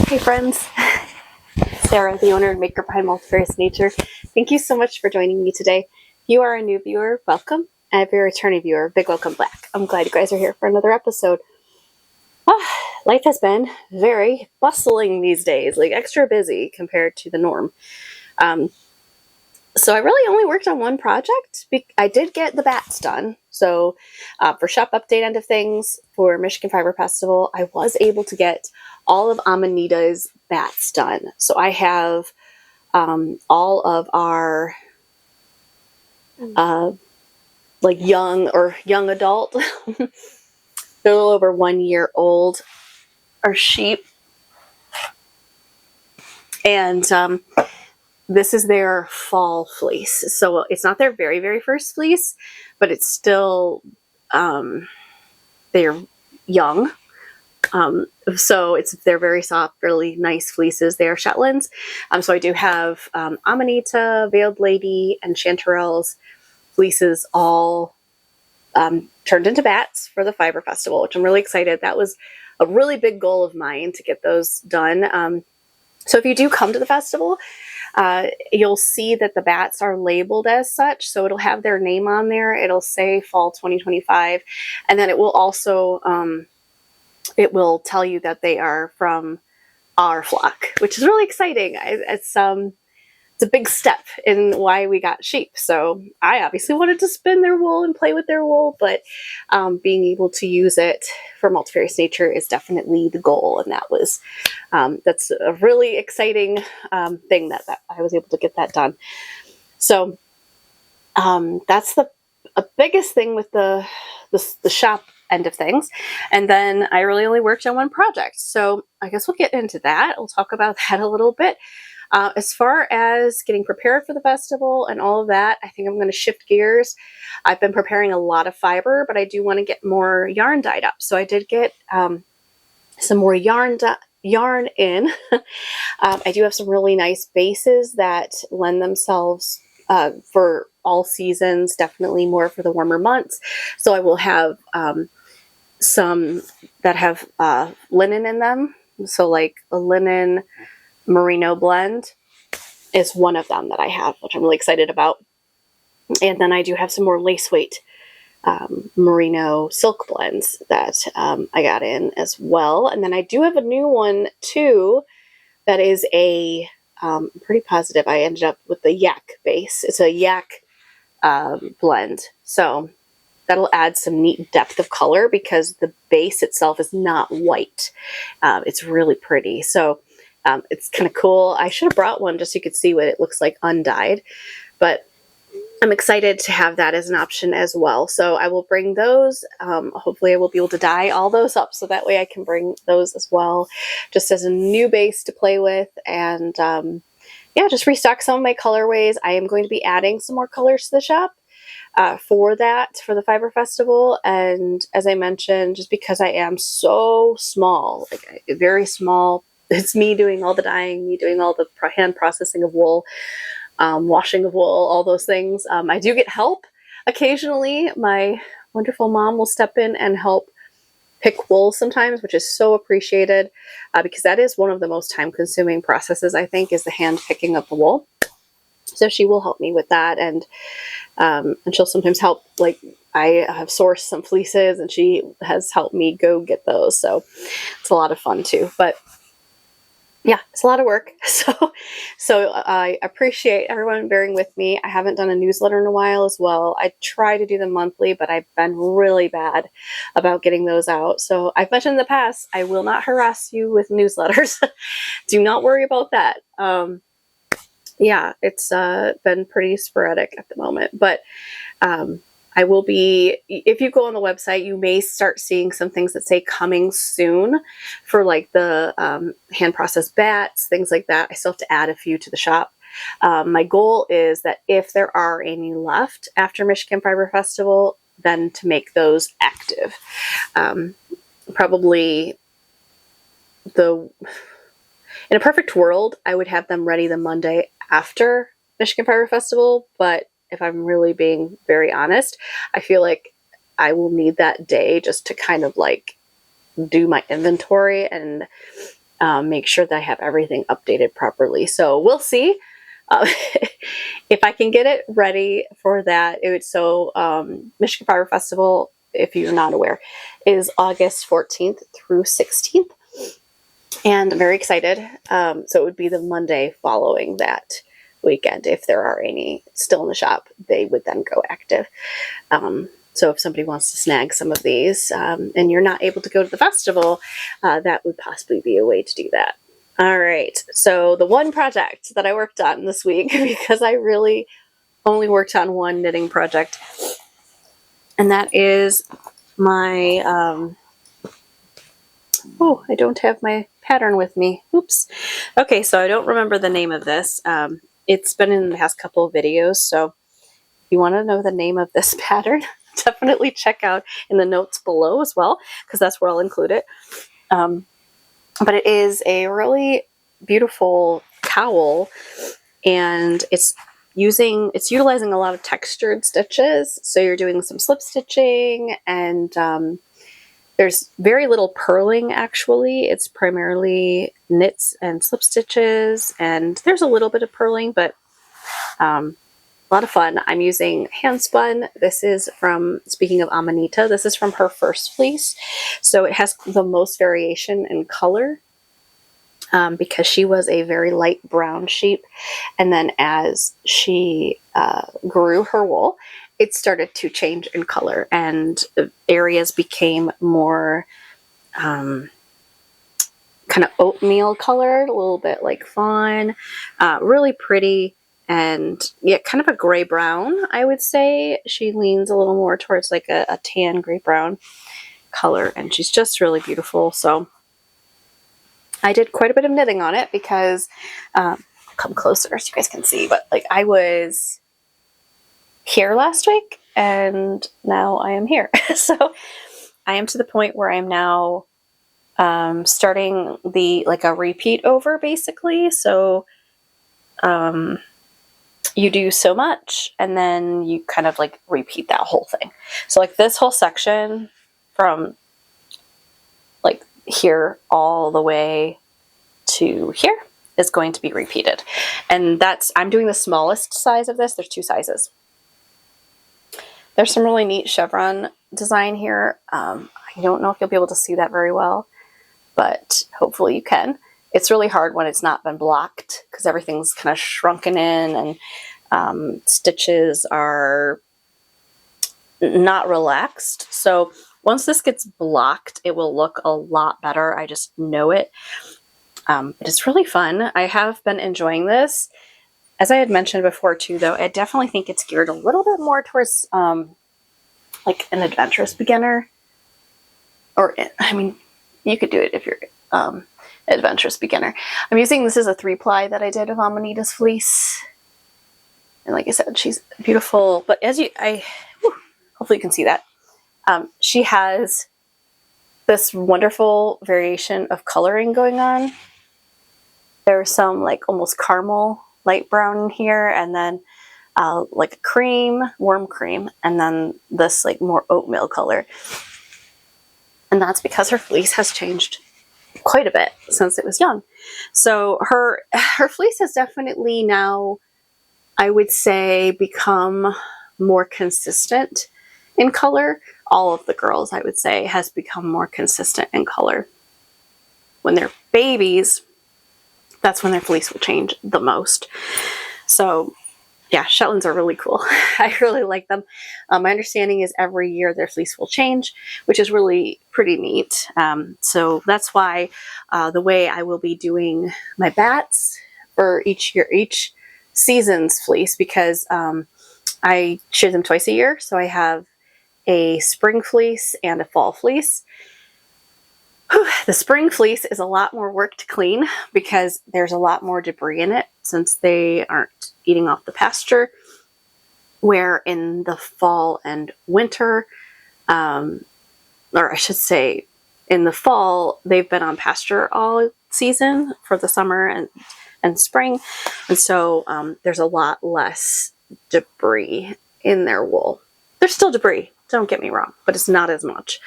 Hey friends, Sarah, the owner and maker behind Multifarious Nature. Thank you so much for joining me today. If you are a new viewer, welcome. And if you're a returning viewer, big welcome back. I'm glad you guys are here for another episode. Life has been very bustling these days, like extra busy compared to the norm. So I really only worked on one project. I did get the bats done. So for shop update end of things for Michigan Fiber Festival, I was able to get all of Amanita's bats done. So I have all of our like young adult, they're a little over 1 year old, are sheep. And this is their fall fleece. So it's not their very, very first fleece, but it's still, they're young. So they're very soft, really nice fleeces. They are Shetlands. So I do have Amanita, Veiled Lady, and Chanterelle's fleeces all turned into bats for the Fiber Festival, which I'm really excited. That was a really big goal of mine to get those done. So if you do come to the festival, you'll see that the bats are labeled as such. So it'll have their name on there. It'll say Fall 2025. And then it will also, it will tell you that they are from our flock, which is really exciting. It's a big step in why we got sheep. So I obviously wanted to spin their wool and play with their wool, but being able to use it for Multifarious Nature is definitely the goal. And that was, that's a really exciting thing that I was able to get that done. So that's the biggest thing with the shop end of things. And then I really only worked on one project. So I guess we'll get into that. We'll talk about that a little bit. As far as getting prepared for the festival and all of that, I think I'm going to shift gears. I've been preparing a lot of fiber, but I do want to get more yarn dyed up. So I did get some more yarn in. I do have some really nice bases that lend themselves for all seasons, definitely more for the warmer months. So I will have some that have linen in them. So like a linen merino blend is one of them that I have, which I'm really excited about. And then I do have some more lace weight merino silk blends that I got in as well. And then I do have a new one too that is a pretty positive. I ended up with the yak base. It's a yak blend. So that'll add some neat depth of color because the base itself is not white. It's really pretty. So it's kind of cool. I should have brought one just so you could see what it looks like undyed, but I'm excited to have that as an option as well. So I will bring those. Hopefully I will be able to dye all those up so that way I can bring those as well, just as a new base to play with. And yeah, just restock some of my colorways. I am going to be adding some more colors to the shop for the Fiber Festival. And as I mentioned, just because I am so small, like very small, it's me doing all the dyeing, me doing all the hand processing of wool, washing of wool, all those things. I do get help occasionally. My wonderful mom will step in and help pick wool sometimes, which is so appreciated because that is one of the most time-consuming processes, I think, is the hand picking of the wool. So she will help me with that, and she'll sometimes help. Like I have sourced some fleeces, and she has helped me go get those. So it's a lot of fun too. But yeah, it's a lot of work. So I appreciate everyone bearing with me. I haven't done a newsletter in a while as well. I try to do them monthly, but I've been really bad about getting those out. So I've mentioned in the past, I will not harass you with newsletters. Do not worry about that. Yeah, it's been pretty sporadic at the moment, but I will be, if you go on the website, you may start seeing some things that say coming soon for like the hand processed bats, things like that. I still have to add a few to the shop. My goal is that if there are any left after Michigan Fiber Festival, then to make those active. Probably in a perfect world, I would have them ready the Monday after Michigan Fiber Festival, but if I'm really being very honest, I feel like I will need that day just to kind of like do my inventory and make sure that I have everything updated properly. So we'll see if I can get it ready for that. Michigan Fire Festival, if you're not aware, is August 14th through 16th. And I'm very excited. So it would be the Monday following that weekend. If there are any still in the shop, they would then go active. So if somebody wants to snag some of these and you're not able to go to the festival, that would possibly be a way to do that. All right. So the one project that I worked on this week, because I really only worked on one knitting project, and that is my, I don't have my pattern with me. Oops. Okay, so I don't remember the name of this. It's been in the past couple of videos, so if you want to know the name of this pattern, definitely check out in the notes below as well, because that's where I'll include it. But it is a really beautiful cowl, and it's utilizing a lot of textured stitches. So you're doing some slip stitching, and there's very little purling actually. It's primarily knits and slip stitches, and there's a little bit of purling, but a lot of fun. I'm using handspun. This is from, speaking of Amanita, this is from her first fleece. So it has the most variation in color because she was a very light brown sheep. And then as she grew her wool, it started to change in color, and areas became more kind of oatmeal colored, a little bit like fawn, really pretty. And yeah, kind of a gray brown, I would say. She leans a little more towards like a tan gray brown color, and she's just really beautiful. So I did quite a bit of knitting on it because, I'll come closer so you guys can see, but like I was here last week and now I am here. So I am to the point where I'm now starting a repeat over basically. So you do so much and then you kind of like repeat that whole thing. So like this whole section from like here all the way to here is going to be repeated. And I'm doing the smallest size of this. There's 2 sizes. There's some really neat chevron design here. I don't know if you'll be able to see that very well, but hopefully you can. It's really hard when it's not been blocked because everything's kind of shrunken in and stitches are not relaxed. So once this gets blocked, it will look a lot better. I just know it. It's really fun. I have been enjoying this. As I had mentioned before too, though, I definitely think it's geared a little bit more towards like an adventurous beginner. Or, I mean, you could do it if you're adventurous beginner. I'm using, this is a 3-ply that I did of Amanita's fleece. And like I said, she's beautiful. But hopefully you can see that. She has this wonderful variation of coloring going on. There's some like almost caramel, light brown in here, and then like a cream, warm cream, and then this like more oatmeal color. And that's because her fleece has changed quite a bit since it was young. So her fleece has definitely now, I would say, become more consistent in color. All of the girls, I would say, has become more consistent in color. When they're babies, that's when their fleece will change the most. So yeah, Shetlands are really cool. I really like them. My understanding is every year their fleece will change, which is really pretty neat. So that's why the way I will be doing my bats for each season's fleece, because I shear them twice a year. So I have a spring fleece and a fall fleece. The spring fleece is a lot more work to clean because there's a lot more debris in it since they aren't eating off the pasture, where in the fall and winter, or I should say in the fall, they've been on pasture all season for the summer and spring. And so there's a lot less debris in their wool. There's still debris, don't get me wrong, but it's not as much.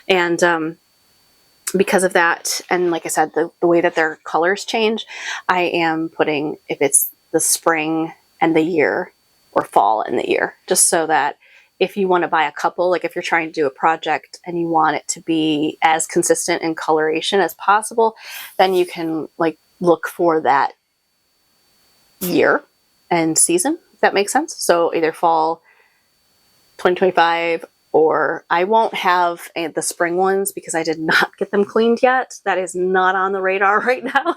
And because of that, and like I said, the way that their colors change, I am putting, if it's the spring and the year or fall and the year, just so that if you want to buy a couple, like if you're trying to do a project and you want it to be as consistent in coloration as possible, then you can like look for that year and season, if that makes sense. So either fall 2025, or I won't have the spring ones because I did not get them cleaned yet. That is not on the radar right now.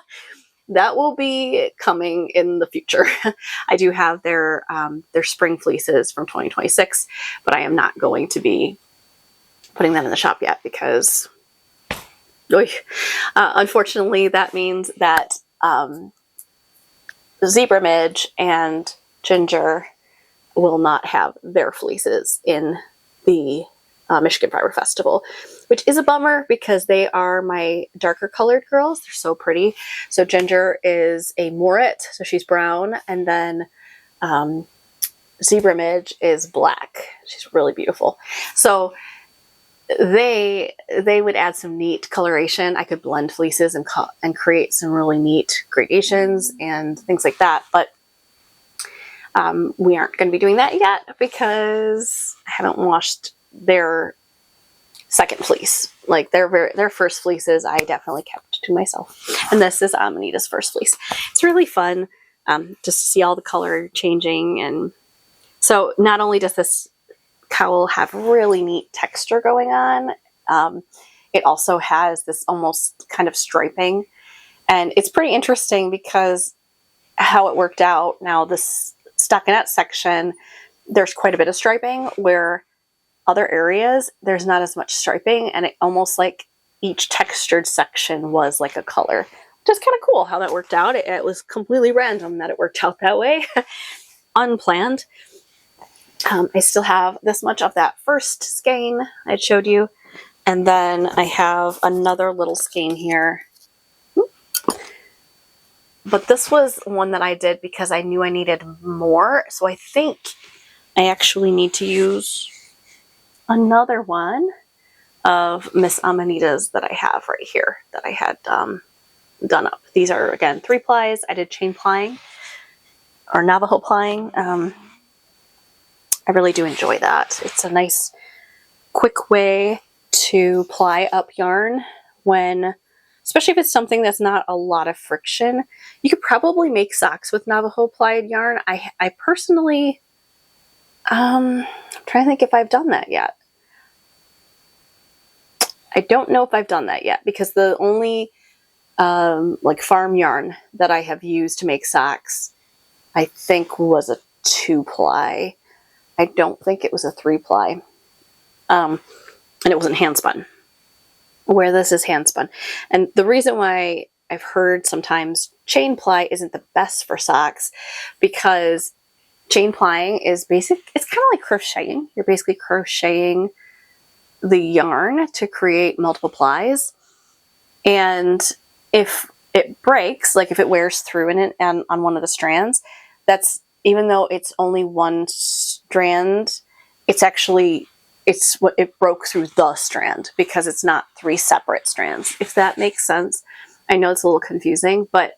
That will be coming in the future. I do have their spring fleeces from 2026, but I am not going to be putting them in the shop yet because, unfortunately, that means that Zebra Midge and Ginger will not have their fleeces in the Michigan Fiber Festival, which is a bummer because they are my darker colored girls. They're so pretty. So Ginger is a Morit, so she's brown, and then Zebra Midge is black. She's really beautiful. So they would add some neat coloration. I could blend fleeces and create some really neat gradations and things like that, but we aren't going to be doing that yet because I haven't washed their second fleece. Like their first fleeces, I definitely kept to myself. And this is Amanita's first fleece. It's really fun just to see all the color changing. And so not only does this cowl have really neat texture going on, it also has this almost kind of striping. And it's pretty interesting because how it worked out. Now this stockinette section, there's quite a bit of striping, where other areas there's not as much striping, and it almost like each textured section was like a color, which is kind of cool how that worked out. It was completely random that it worked out that way. Unplanned. I still have this much of that first skein I showed you, and then I have another little skein here. But this was one that I did because I knew I needed more. So I think I actually need to use another one of Miss Amanita's that I have right here that I had done up. These are, again, 3 plies. I did chain plying or Navajo plying. I really do enjoy that. It's a nice, quick way to ply up yarn when, especially if it's something that's not a lot of friction. You could probably make socks with Navajo plied yarn. I personally, I'm trying to think if I've done that yet. I don't know if I've done that yet because the only like farm yarn that I have used to make socks, I think was a 2-ply. I don't think it was a 3-ply. And it wasn't handspun, where this is handspun. And the reason why I've heard sometimes chain ply isn't the best for socks, because chain plying is basic. It's kind of like crocheting. You're basically crocheting the yarn to create multiple plies. And if it breaks, like if it wears through in it and on one of the strands, that's, even though it's only one strand, it broke through the strand because it's not 3 separate strands, if that makes sense. I know it's a little confusing, but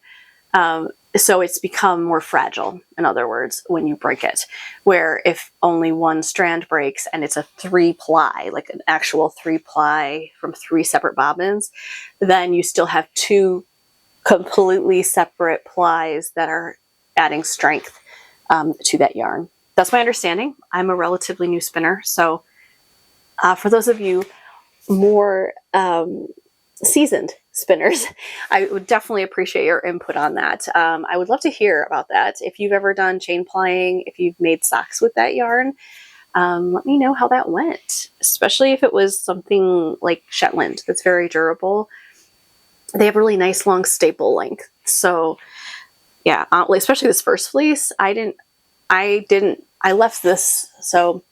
so it's become more fragile, in other words, when you break it, where if only one strand breaks and it's a 3-ply, like an actual 3-ply from 3 separate bobbins, then you still have 2 completely separate plies that are adding strength to that yarn. That's my understanding. I'm a relatively new spinner, so for those of you more seasoned spinners, I would definitely appreciate your input on that. I would love to hear about that. If you've ever done chain plying, if you've made socks with that yarn, let me know how that went, especially if it was something like Shetland that's very durable. They have really nice long staple length. So yeah, especially this first fleece, I left this, so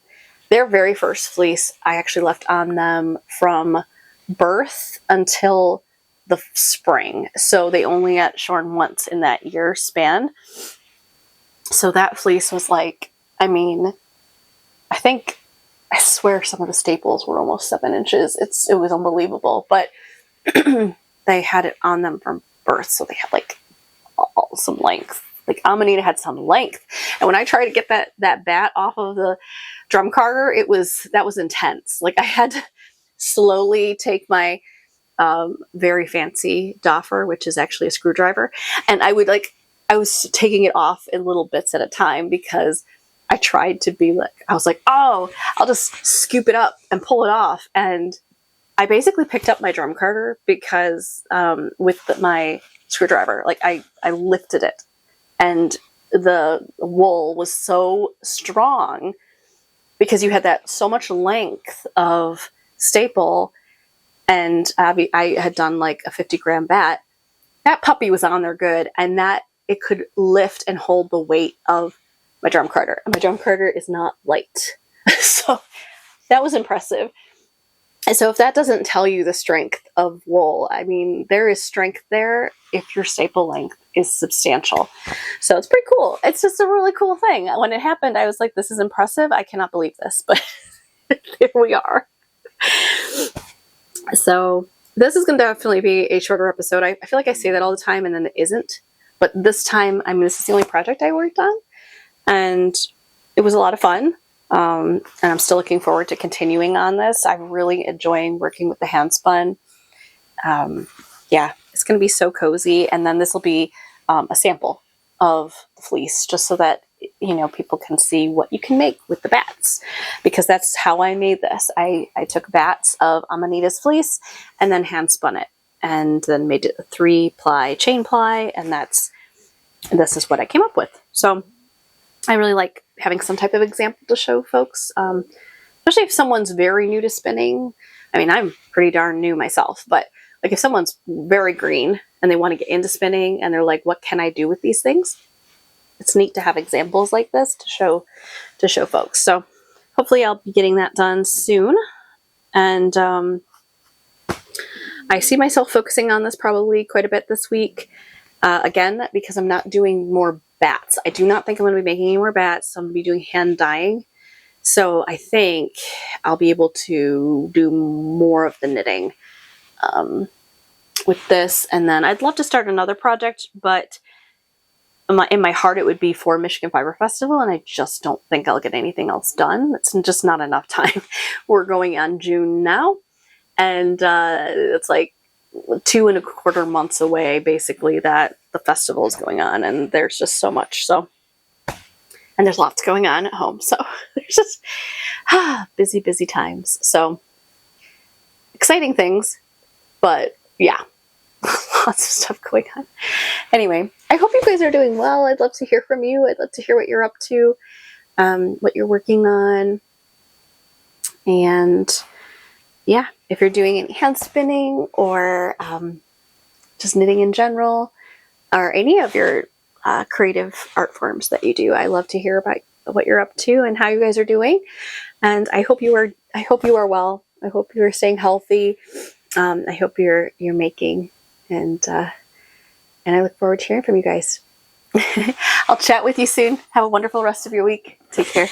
their very first fleece, I actually left on them from birth until the spring. So they only got shorn once in that year span. So that fleece was like, I mean, I swear some of the staples were almost 7 inches. It was unbelievable. But they had it on them from birth, so they had like some length. Like Amanita had some length, and when I tried to get that bat off of the drum carder, that was intense. Like I had to slowly take my very fancy doffer, which is actually a screwdriver, and I was taking it off in little bits at a time because I tried to be like, I was like, oh, I'll just scoop it up and pull it off. And I basically picked up my drum carder because with my screwdriver, like I lifted it, and the wool was so strong because you had that so much length of staple. And I had done like a 50-gram bat. That puppy was on there good, and that it could lift and hold the weight of my drum carder. And my drum carder is not light. So that was impressive. And so if that doesn't tell you the strength of wool, I mean, there is strength there if your staple length is substantial. So it's pretty cool. It's just a really cool thing. When it happened, I was like, this is impressive. I cannot believe this, but here we are. So this is going to definitely be a shorter episode. I feel like I say that all the time and then it isn't. But this time, I mean, this is the only project I worked on. And it was a lot of fun. And I'm still looking forward to continuing on this. I'm really enjoying working with the handspun. Yeah, it's going to be so cozy. And then this will be a sample of the fleece, just so that, you know, people can see what you can make with the bats, because that's how I made this. I took bats of Amanita's fleece and then hand spun it, and then made it a 3-ply chain ply, and this is what I came up with. So I really like having some type of example to show folks, especially if someone's very new to spinning. I mean, I'm pretty darn new myself, but like if someone's very green and they want to get into spinning and they're like, what can I do with these things? It's neat to have examples like this to show folks. So hopefully I'll be getting that done soon. And I see myself focusing on this probably quite a bit this week. Again, because I'm not doing more bats. I do not think I'm going to be making any more bats. I'm going to be doing hand dyeing. So I think I'll be able to do more of the knitting with this. And then I'd love to start another project, but in my heart it would be for Michigan Fiber Festival, and I just don't think I'll get anything else done. It's just not enough time. We're going on June now, and it's like 2.25 months away, basically, that the festival is going on, and there's just so much. So, and there's lots going on at home, so there's just busy times. So exciting things, but yeah, lots of stuff going on. Anyway, I hope you guys are doing well. I'd love to hear from you. I'd love to hear what you're up to, what you're working on, and yeah, if you're doing any hand spinning or just knitting in general, or any of your creative art forms that you do, I love to hear about what you're up to and how you guys are doing. And I hope you are well. I hope you are staying healthy. I hope you're making, and I look forward to hearing from you guys. I'll chat with you soon. Have a wonderful rest of your week. Take care.